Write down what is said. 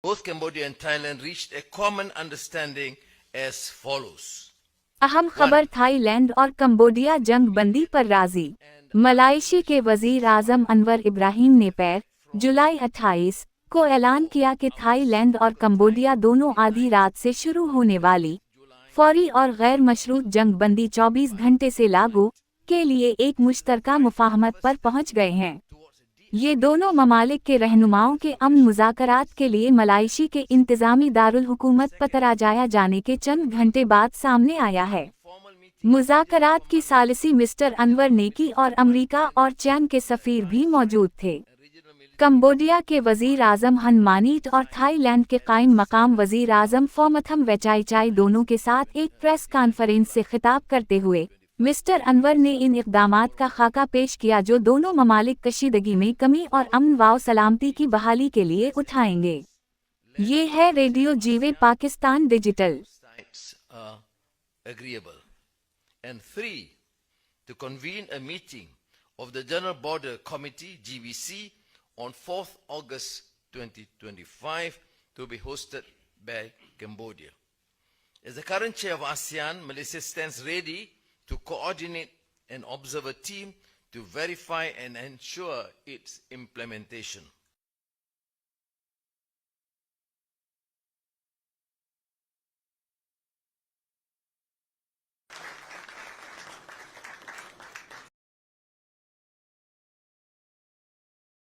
Both Cambodia and Thailand reached a common understanding as follows. اہم خبر، Thai land اور Cambodia جنگ بندی پر راضی۔ ملائیشیا کے وزیر اعظم انور ابراہیم نے جولائی 28 کو اعلان کیا کہ تھائی لینڈ اور کمبوڈیا دونوں آدھی رات سے شروع ہونے والی فوری اور غیر مشروط جنگ بندی 24 گھنٹے سے لاگو کے لیے ایک مشترکہ مفاہمت پر پہنچ گئے ہیں۔ یہ دونوں ممالک کے رہنماؤں کے امن مذاکرات کے لیے ملائیشیا کے انتظامی دارالحکومت پترا جایا جانے کے چند گھنٹے بعد سامنے آیا ہے۔ مذاکرات کی ثالثی مسٹر انور نیکی اور امریکہ اور چین کے سفیر بھی موجود تھے۔ کمبوڈیا کے وزیر اعظم ہن مانیٹ اور تھائی لینڈ کے قائم مقام وزیر اعظم فومتھم ویچائچائی دونوں کے ساتھ ایک پریس کانفرنس سے خطاب کرتے ہوئے مسٹر انور نے ان اقدامات کا خاکہ پیش کیا جو دونوں ممالک کشیدگی میں کمی اور امن و سلامتی کی بحالی کے لیے اٹھائیں گے۔ یہ ہے ریڈیو جیوے Pakistan digital. And 3, to convene a meeting of the General Border Committee GBC on 4th August 2025 to be hosted by Cambodia. As the current chair of ASEAN, Malaysia stands ready to coordinate and observe a team to verify and ensure its implementation.